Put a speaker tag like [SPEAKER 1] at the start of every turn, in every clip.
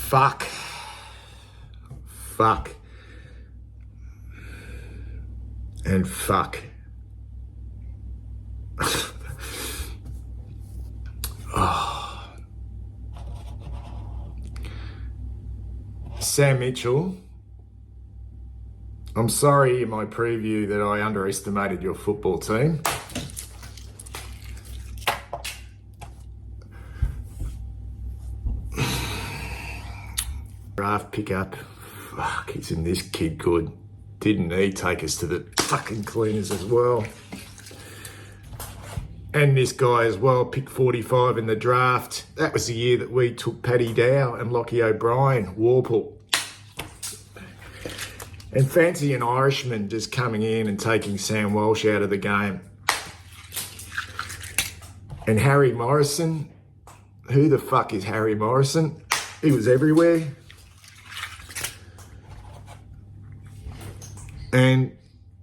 [SPEAKER 1] fuck, and fuck. Oh. Sam Mitchell, I'm sorry in my preview that I underestimated your football team. Draft pickup. Fuck, isn't this kid good? Didn't he take us to the fucking cleaners as well? And this guy as well, picked 45 in the draft. That was the year that we took Paddy Dow and Lockie O'Brien, Warple. And fancy an Irishman just coming in and taking Sam Walsh out of the game. And Harry Morrison. Who the fuck is Harry Morrison? He was everywhere. And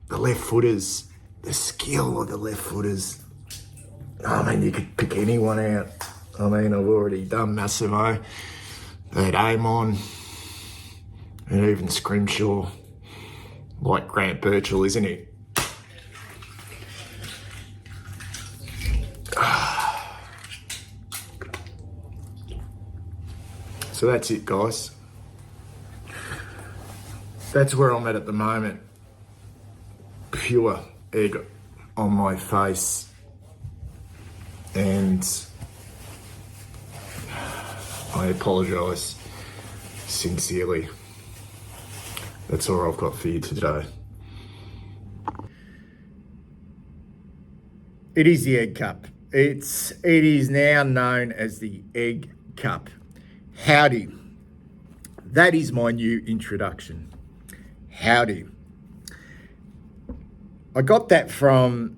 [SPEAKER 1] the left footers, the skill of the left footers. I mean, you could pick anyone out. I mean, I've already done Massimo. They had Amon and even Scrimshaw. Like Grant Birchall, isn't he? So that's it, guys. That's where I'm at the moment. Pure egg on my face. And I apologise sincerely. That's all I've got for you today. It is the Egg Cup. It is now known as the Egg Cup. Howdy. That is my new introduction. Howdy. I got that from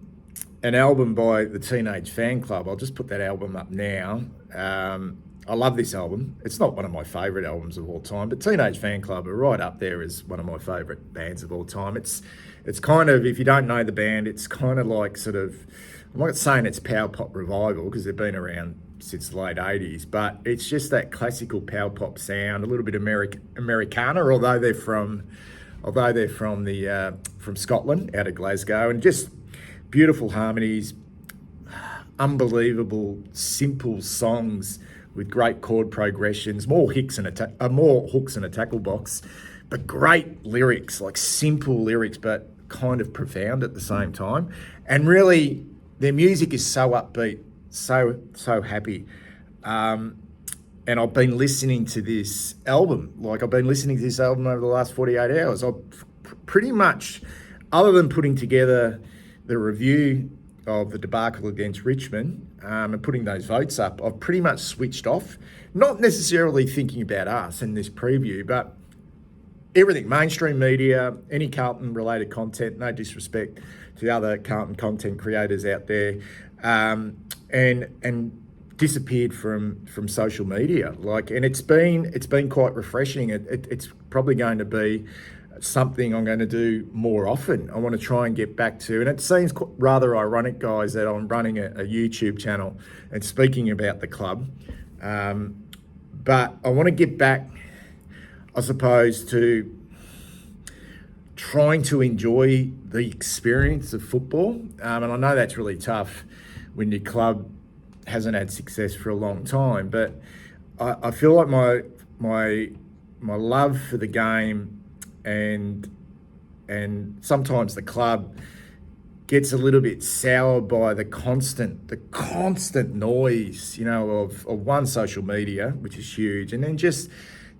[SPEAKER 1] an album by the Teenage Fan Club. I'll just put that album up now. I love this album. It's not one of my favourite albums of all time, but Teenage Fan Club are right up there as one of my favourite bands of all time. It's kind of, if you don't know the band, it's kind of like sort of, I'm not saying it's power pop revival because they've been around since the late 80s, but it's just that classical power pop sound, a little bit Americana, although they're from Scotland, out of Glasgow, and just beautiful harmonies, unbelievable simple songs with great chord progressions, more hooks and a tackle box, but great lyrics, like simple lyrics, but kind of profound at the same time. And really, their music is so upbeat, so happy. And I've been listening to this album. I've been listening to this album over the last 48 hours. I've pretty much, other than putting together the review of the debacle against Richmond and putting those votes up, I've pretty much switched off. Not necessarily thinking about us in this preview, but everything, mainstream media, any Carlton-related content, no disrespect to the other Carlton content creators out there, and disappeared from social media. And it's been quite refreshing. It's probably going to be something I'm going to do more often. I want to try and get back to, and it seems rather ironic, guys, that I'm running a YouTube channel and speaking about the club. But I want to get back, I suppose, to trying to enjoy the experience of football. And I know that's really tough when your club hasn't had success for a long time, but I feel like my love for the game and sometimes the club gets a little bit soured by the constant noise, of one, social media, which is huge, and then just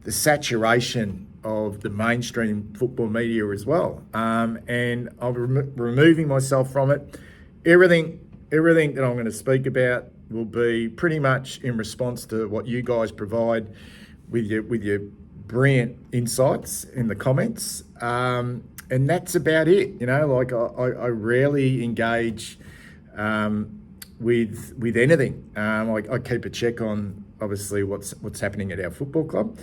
[SPEAKER 1] the saturation of the mainstream football media as well. And I'm removing myself from it. Everything that I'm going to speak about will be pretty much in response to what you guys provide with your brilliant insights in the comments. And that's about it. I rarely engage with anything. I keep a check on obviously what's happening at our football club.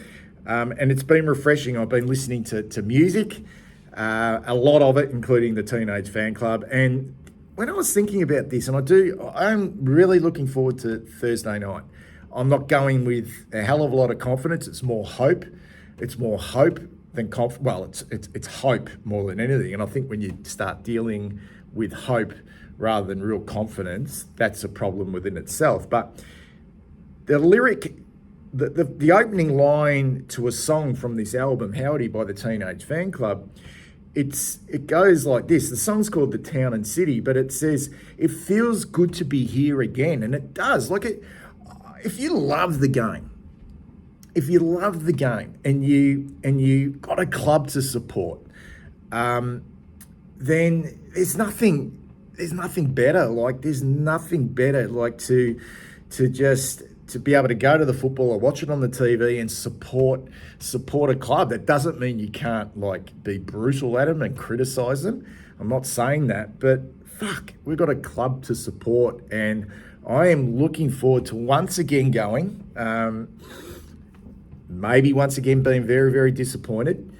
[SPEAKER 1] And it's been refreshing. I've been listening to music, a lot of it, including the Teenage Fan Club. And when I was thinking about this, and I'm really looking forward to Thursday night. I'm not going with a hell of a lot of confidence. It's more hope. It's more hope than well, it's hope more than anything. And I think when you start dealing with hope rather than real confidence, that's a problem within itself. But the lyric, the opening line to a song from this album, Howdy by the Teenage Fan Club, it goes like this. The song's called The Town and City, but it says, it feels good to be here again. And it does. If you love the game, and you got a club to support, then there's nothing better. There's nothing better to be able to go to the football or watch it on the TV and support a club. That doesn't mean you can't be brutal at them and criticise them. I'm not saying that, but fuck, we've got a club to support, and I am looking forward to once again going. Maybe once again being very, very disappointed,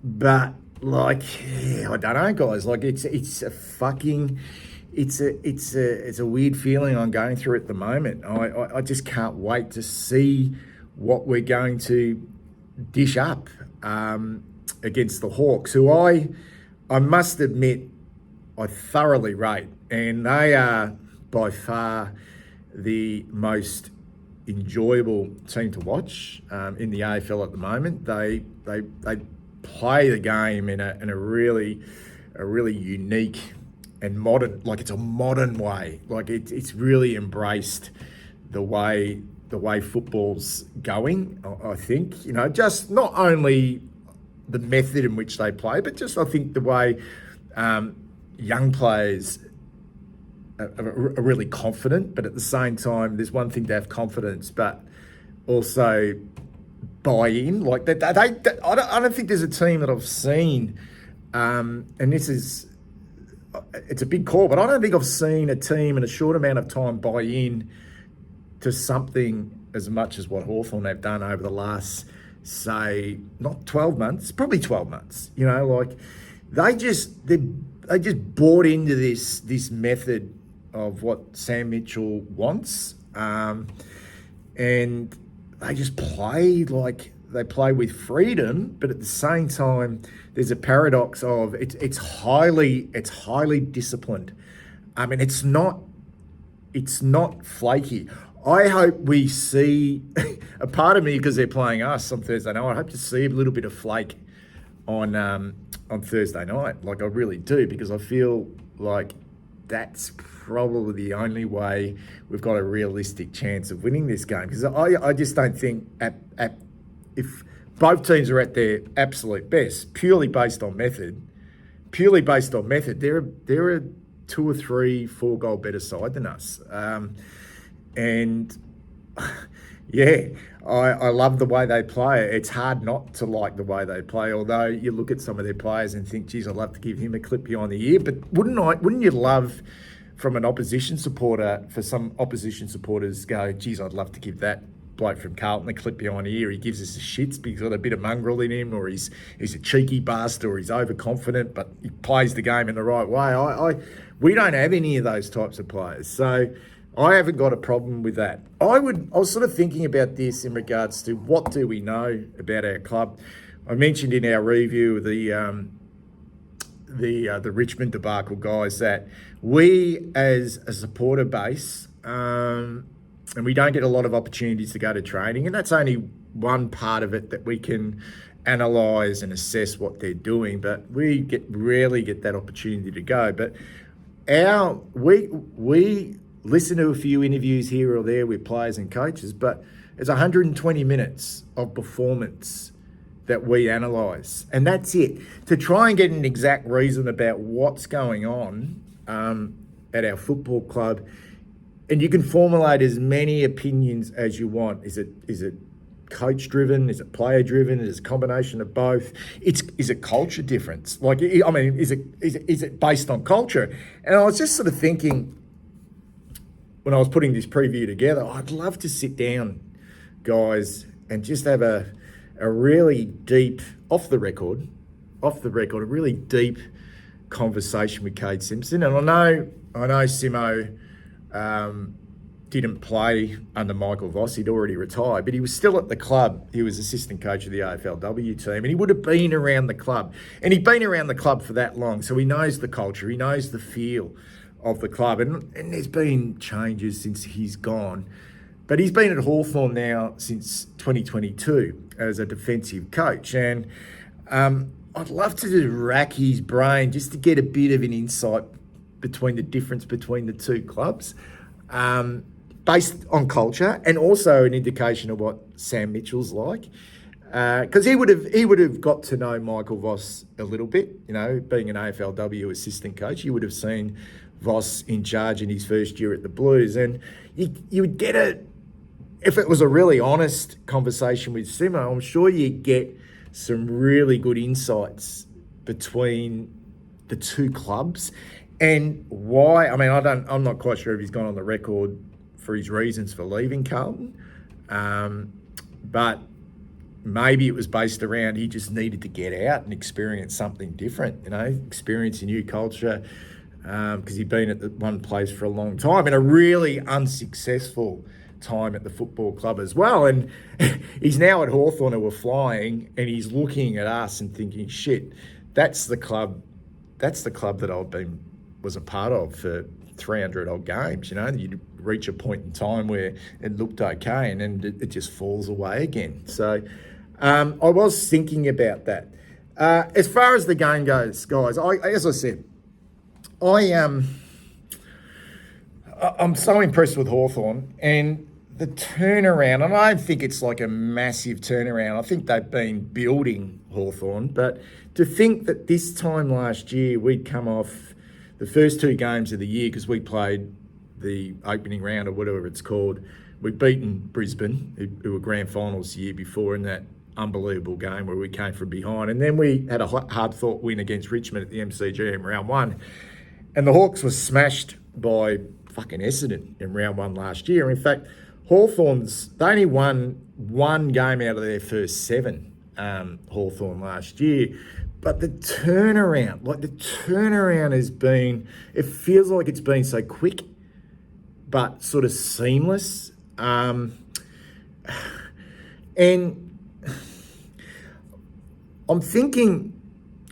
[SPEAKER 1] but I don't know, guys. It's a weird feeling I'm going through at the moment. I just can't wait to see what we're going to dish up against the Hawks, who I must admit I thoroughly rate, and they are by far the most enjoyable team to watch in the AFL at the moment. They play the game in a really unique and modern, it's a modern way. It's really embraced the way football's going. I think, just not only the method in which they play, but just I think the way young players are really confident. But at the same time, there's one thing to have confidence, but also buy in. I don't think there's a team that I've seen, and it's a big call, but I don't think I've seen a team in a short amount of time buy in to something as much as what Hawthorn have done over the last, say, not 12 months, probably 12 months. They just bought into this method of what Sam Mitchell wants, and they just play they play with freedom, but at the same time, there's a paradox of it's highly disciplined. I mean, it's not flaky. I hope we see a part of me, because they're playing us on Thursday night, I hope to see a little bit of flake on Thursday night. I really do, because I feel like that's probably the only way we've got a realistic chance of winning this game. Because I just don't think if both teams are at their absolute best, purely based on method, they're a 2 or 3, 4 goal better side than us. And yeah, I love the way they play. It's hard not to like the way they play, although you look at some of their players and think, geez, I'd love to give him a clip behind the ear. But wouldn't you love, from an opposition supporter, for some opposition supporters go, geez, I'd love to give that bloke from Carlton a clip behind the ear. He gives us the shits because he's got a bit of mongrel in him, or he's a cheeky bastard, or he's overconfident, but he plays the game in the right way. We don't have any of those types of players, so I haven't got a problem with that. I was sort of thinking about this in regards to what do we know about our club. I mentioned in our review of the Richmond debacle, guys, that we as a supporter base, and we don't get a lot of opportunities to go to training, and that's only one part of it that we can analyse and assess what they're doing, but we rarely get that opportunity to go. But we listen to a few interviews here or there with players and coaches, but it's 120 minutes of performance that we analyse, and that's it. To try and get an exact reason about what's going on at our football club, and you can formulate as many opinions as you want. Is it coach driven? Is it player driven? Is it a combination of both? Is it culture difference? Is it based on culture? And I was just sort of thinking, when I was putting this preview together, I'd love to sit down, guys, and just have a really deep, off the record, a really deep conversation with Cade Simpson. And I know Simo didn't play under Michael Voss. He'd already retired, but he was still at the club. He was assistant coach of the AFLW team, and he would have been around the club. And he'd been around the club for that long, so he knows the culture. He knows the feel of the club. And there's been changes since he's gone. But he's been at Hawthorn now since 2022 as a defensive coach. And I'd love to just rack his brain just to get a bit of an insight between the difference between the two clubs. Based on culture, and also an indication of what Sam Mitchell's like, because he would have got to know Michael Voss a little bit. You know, being an AFLW assistant coach, you would have seen Voss in charge in his first year at the Blues, and you would get if it was a really honest conversation with Simo, I'm sure you'd get some really good insights between the two clubs and why. I mean, I'm not quite sure if he's gone on the record for his reasons for leaving Carlton, but maybe it was based around he just needed to get out and experience something different, you know, experience a new culture, because he'd been at the one place for a long time and a really unsuccessful time at the football club as well. And he's now at Hawthorn, who are flying, and he's looking at us and thinking, shit, that's the club that was a part of for 300 odd games. You know, you'd reach a point in time where it looked okay, and then it just falls away again. So I was thinking about that. As far as the game goes, guys, as I said, I'm so impressed with Hawthorn and the turnaround. And I don't think it's like a massive turnaround. I think they've been building Hawthorn, but to think that this time last year we'd come off the first two games of the year, because we played the opening round or whatever it's called. We'd beaten Brisbane, who were grand finals the year before, in that unbelievable game where we came from behind. And then we had a hard-fought win against Richmond at the MCG in round one. And the Hawks were smashed by fucking Essendon in round one last year. In fact, they only won one game out of their first seven, Hawthorn last year. But the turnaround has been, it feels like it's been so quick, but sort of seamless. And I'm thinking,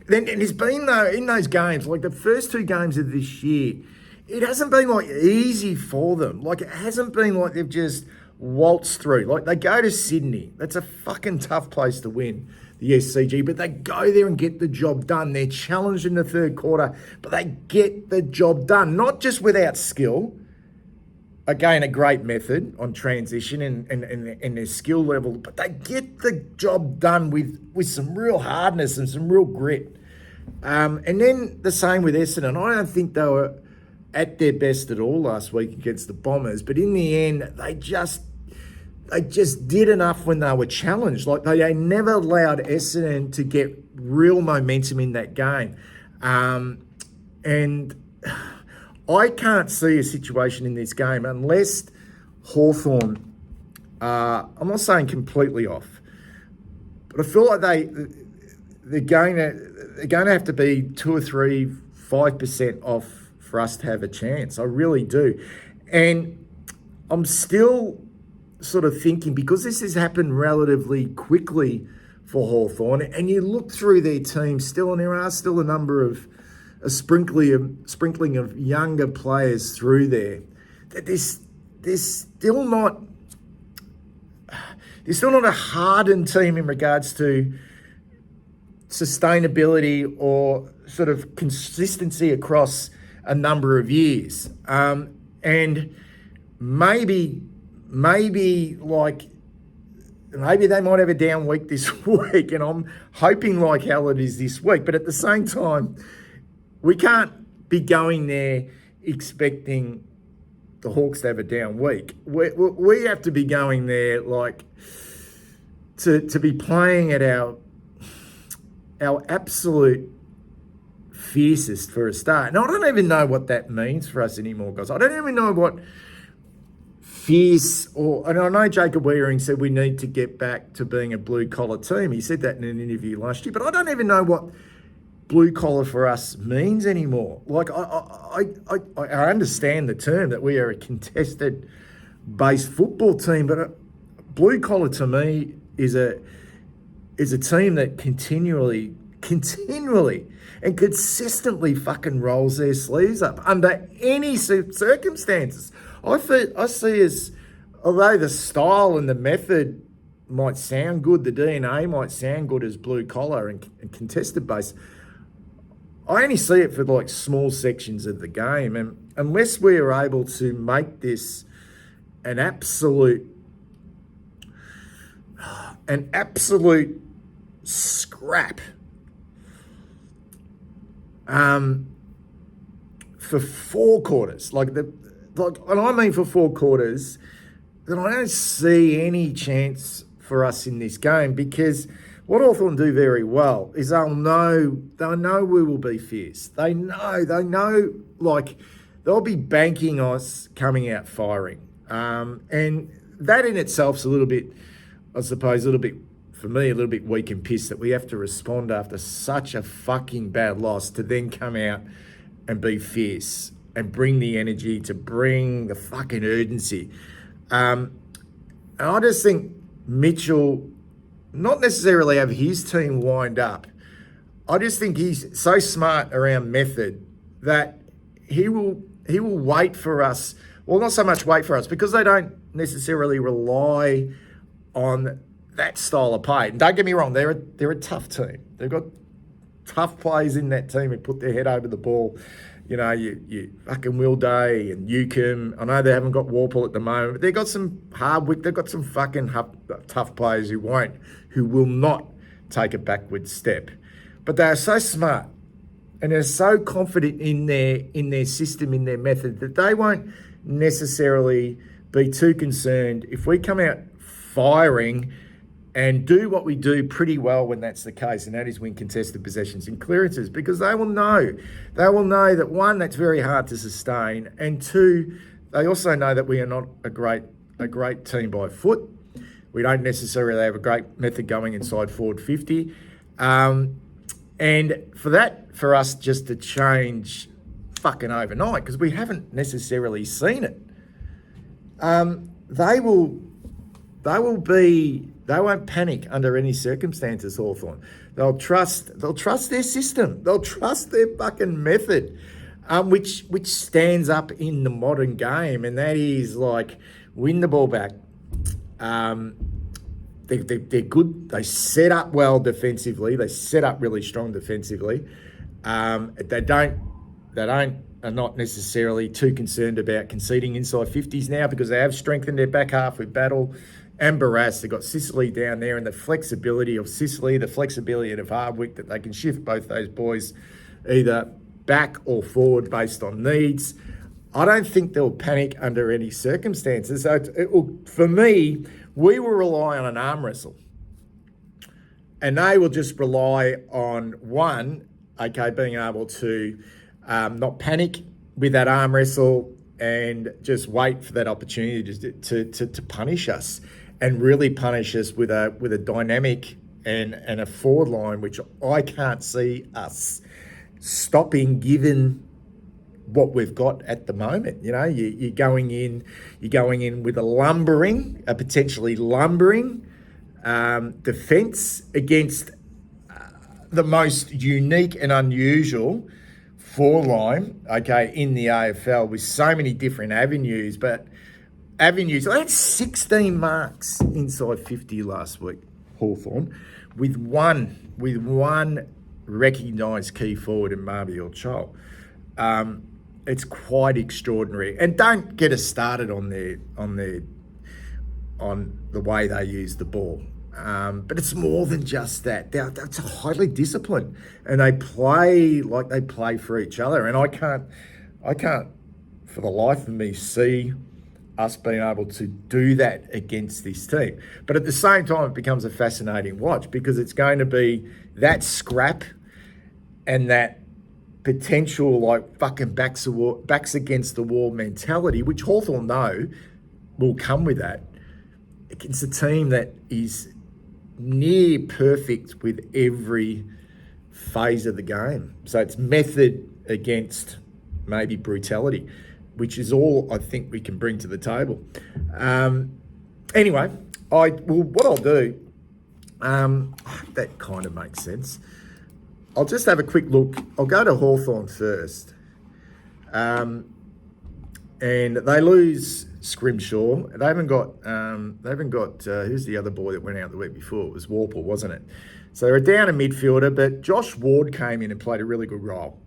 [SPEAKER 1] and it's been though, in those games, like the first two games of this year, it hasn't been like easy for them. Like it hasn't been like they've just waltzed through. Like they go to Sydney. That's a fucking tough place to win, the SCG, but they go there and get the job done. They're challenged in the third quarter, but they get the job done. Not just without skill. Again, a great method on transition and their skill level, but they get the job done with some real hardness and some real grit. And then the same with Essendon. I don't think they were at their best at all last week against the Bombers, but in the end, they just did enough when they were challenged. Like they never allowed Essendon to get real momentum in that game. And I can't see a situation in this game unless Hawthorn, I'm not saying completely off, but I feel like they're going to have to be 2 or 3, 5% off for us to have a chance. I really do. And I'm still sort of thinking, because this has happened relatively quickly for Hawthorn, and you look through their team still, and there are still a sprinkling of younger players through there, that there's still not a hardened team in regards to sustainability or sort of consistency across a number of years. And maybe they might have a down week this week, and I'm hoping like hell it is this week. But at the same time, we can't be going there expecting the Hawks to have a down week. We have to be going there like to be playing at our absolute fiercest for a start. And I don't even know what that means for us anymore, guys. I don't even know what fierce, and I know Jacob Wearing said we need to get back to being a blue-collar team. He said that in an interview last year, but I don't even know what blue-collar for us means anymore. Like, I understand the term that we are a contested based football team, but blue collar to me is a team that continually and consistently fucking rolls their sleeves up under any circumstances. I see as, although the style and the method might sound good, the DNA might sound good as blue collar and contested base, I only see it for like small sections of the game. And unless we are able to make this an absolute scrap for 4 quarters, and I mean for 4 quarters, then I don't see any chance for us in this game, because what Hawthorn do very well is they'll know we will be fierce. They know, like, they'll be banking us coming out firing. And that in itself's a little bit, I suppose, for me, a little bit weak and pissed that we have to respond after such a fucking bad loss to then come out and be fierce and bring the energy, to bring the fucking urgency. And I just think Mitchell, not necessarily have his team lined up, I just think he's so smart around method that he will wait for us. Well, not so much wait for us, because they don't necessarily rely on that style of play. And don't get me wrong, they're a tough team. They've got tough players in that team who put their head over the ball. You know, you fucking Will Day and Newcomb. I know they haven't got Warple at the moment, but they've got some Hardwick. They've got some fucking tough players who will not take a backward step. But they are so smart and they're so confident in their system, in their method, that they won't necessarily be too concerned if we come out firing and do what we do pretty well when that's the case, and that is win contested possessions and clearances, because they will know that, one, that's very hard to sustain, and two, they also know that we are not a great team by foot. We don't necessarily have a great method going inside forward 50. And for us just to change fucking overnight, because we haven't necessarily seen it, they won't panic under any circumstances, Hawthorn. They'll trust their system. They'll trust their fucking method, which stands up in the modern game, and that is like win the ball back. They're good. They set up well defensively. They set up really strong defensively. They are not necessarily too concerned about conceding inside 50s now, because they have strengthened their back half with Battle and Barras. They've got Sicily down there, and the flexibility of Sicily, the flexibility of Hardwick, that they can shift both those boys either back or forward based on needs. I don't think they'll panic under any circumstances. So for me, we will rely on an arm wrestle, and they will just rely on being able to not panic with that arm wrestle and just wait for that opportunity to punish us, and really punish us with a dynamic and a forward line, which I can't see us stopping given what we've got at the moment. You know, you're going in with a potentially lumbering defence against the most unique and unusual forward line, in the AFL, with so many different avenues. I had 16 marks inside 50 last week, Hawthorn, with one recognised key forward in Marbiel Chol. It's quite extraordinary, and don't get us started on the way they use the ball. But it's more than just that. They're highly disciplined, and they play like they play for each other. And I can't for the life of me see us being able to do that against this team. But at the same time, it becomes a fascinating watch, because it's going to be that scrap and that potential, like, fucking backs against the wall mentality, which Hawthorn know will come with that, against a team that is near perfect with every phase of the game. So it's method against maybe brutality. which is all I think we can bring to the table. Anyway, what I'll do, that kind of makes sense. I'll just have a quick look. I'll go to Hawthorn first. And they lose Scrimshaw. They haven't got who's the other boy that went out the week before? It was Warple, wasn't it? So they were down a midfielder, but Josh Ward came in and played a really good role.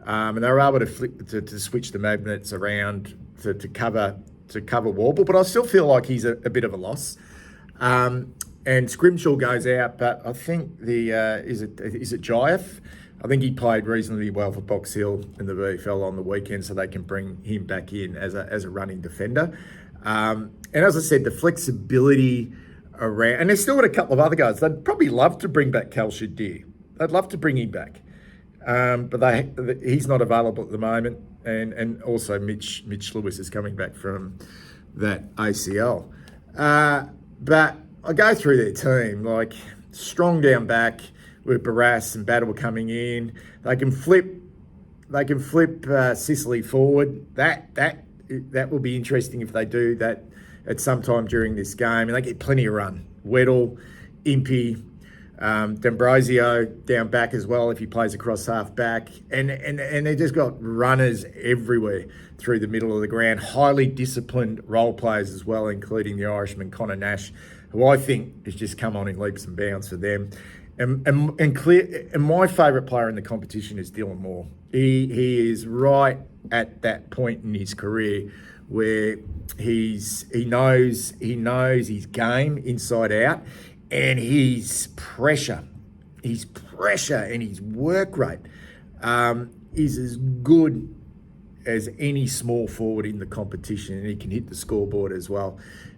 [SPEAKER 1] And they were able to switch the magnets around to cover Warple, but I still feel like he's a bit of a loss. And Scrimshaw goes out, but I think is it Giaf? I think he played reasonably well for Box Hill in the VFL on the weekend, so they can bring him back in as a running defender. And as I said, the flexibility around, and they've still got a couple of other guys. They'd probably love to bring back Cal Shadir. They'd love to bring him back, but he's not available at the moment. And also Mitch Lewis is coming back from that ACL. But I go through their team, like strong down back with Barras and Battle coming in. They can flip Sicily forward. That will be interesting if they do that at some time during this game. And they get plenty of run. Weddle, Impey, D'Ambrosio down back as well if he plays across half back. And they just got runners everywhere through the middle of the ground. Highly disciplined role players as well, including the Irishman Connor Nash, who I think has just come on in leaps and bounds for them. And my favourite player in the competition is Dylan Moore. He is right at that point in his career where he knows his game inside out, and his pressure and his work rate is as good as any small forward in the competition, and he can hit the scoreboard as well.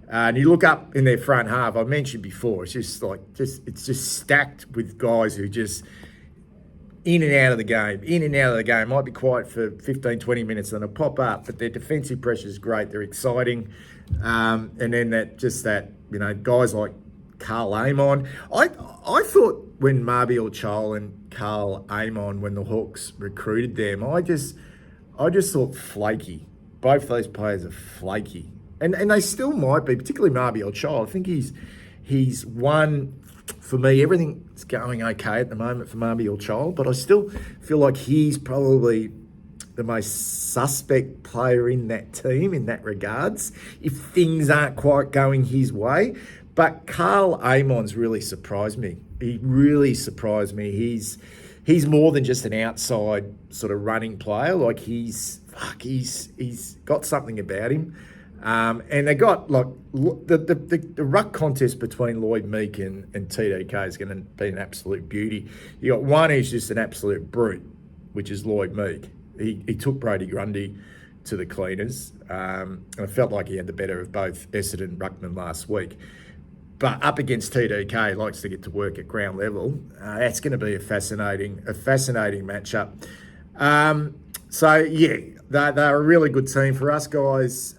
[SPEAKER 1] And you look up in their front half, I mentioned before, it's just stacked with guys who just in and out of the game. Might be quiet for 15, 20 minutes and they'll pop up, but their defensive pressure is great. They're exciting. And then guys like Carl Amon. I thought when Marbiel Chol and Carl Amon, when the Hawks recruited them, I just thought flaky. Both those players are flaky. And they still might be, particularly Marbiel Chol. I think he's one, for me, everything's going okay at the moment for Marbiel Chol, but I still feel like he's probably the most suspect player in that team in that regards, if things aren't quite going his way. But Carl Amon's really surprised me. He really surprised me. He's more than just an outside sort of running player. Like he's got something about him. And they got like the ruck contest between Lloyd Meek and TDK is going to be an absolute beauty. You got one who's just an absolute brute, which is Lloyd Meek. He took Brody Grundy to the cleaners. And I felt like he had the better of both Essendon and Ruckman last week. But up against TDK, likes to get to work at ground level. That's going to be a fascinating matchup. So yeah, they're a really good team for us guys.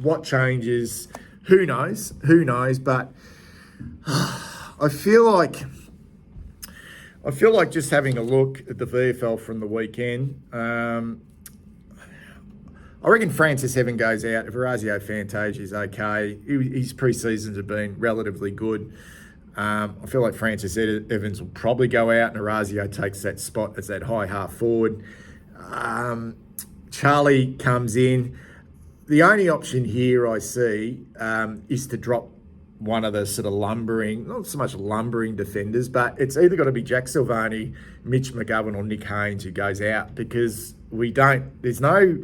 [SPEAKER 1] What changes? Who knows? But I feel like just having a look at the VFL from the weekend. I reckon Francis Heaven goes out. If Orazio Fantasia is okay, his pre-seasons have been relatively good. I feel like Francis Evans will probably go out and Orazio takes that spot as that high half forward. Charlie comes in. The only option here I see is to drop one of the sort of not so much lumbering defenders, but it's either got to be Jack Silvani, Mitch McGovern or Nick Haynes who goes out, because there's no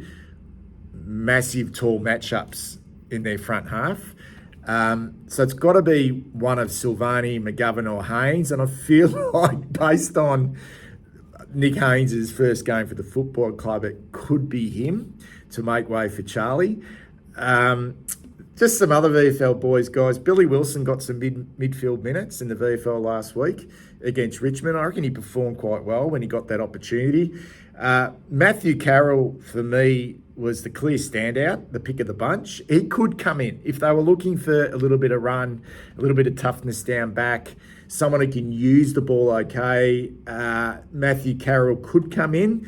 [SPEAKER 1] massive tall matchups in their front half. So it's got to be one of Silvani, McGovern or Haynes. And I feel like based on Nick Haynes' first game for the football club, it could be him to make way for Charlie. Just some other VFL boys, guys. Billy Wilson got some midfield minutes in the VFL last week against Richmond. I reckon he performed quite well when he got that opportunity. Matthew Carroll, for me, was the clear standout, the pick of the bunch. He could come in if they were looking for a little bit of run, a little bit of toughness down back, someone who can use the ball okay. Matthew Carroll could come in.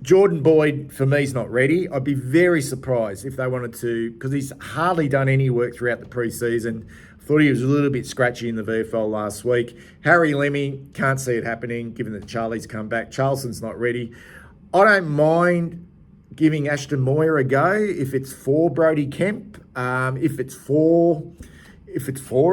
[SPEAKER 1] Jordan Boyd, for me, is not ready. I'd be very surprised if they wanted to, because he's hardly done any work throughout the preseason. Thought he was a little bit scratchy in the VFL last week. Harry Lemmy, can't see it happening, given that Charlie's come back. Charleston's not ready. I don't mind giving Ashton Moyer a go if it's for Brodie Kemp, if it's for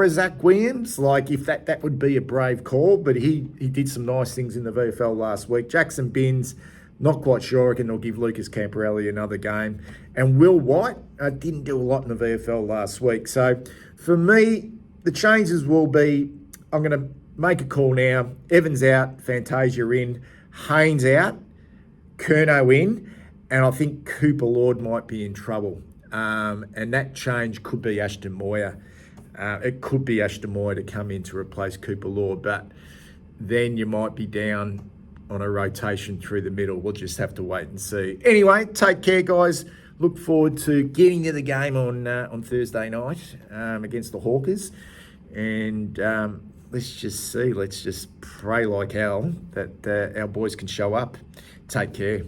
[SPEAKER 1] a Zach Williams, like if that would be a brave call, but he did some nice things in the VFL last week. Jackson Binns, not quite sure. I reckon they'll give Lucas Camporelli another game. And Will White didn't do a lot in the VFL last week. So for me, the changes will be, I'm going to make a call now. Evans out, Fantasia in, Haynes out, Curnow in, and I think Cooper Lord might be in trouble. And that change could be Ashton Moyer. It could be Ashton Moyer to come in to replace Cooper Lord, but then you might be down on a rotation through the middle. We'll just have to wait and see. Anyway, take care, guys. Look forward to getting to the game on Thursday night against the Hawkers. And let's just see. Let's just pray like hell that our boys can show up. Take care.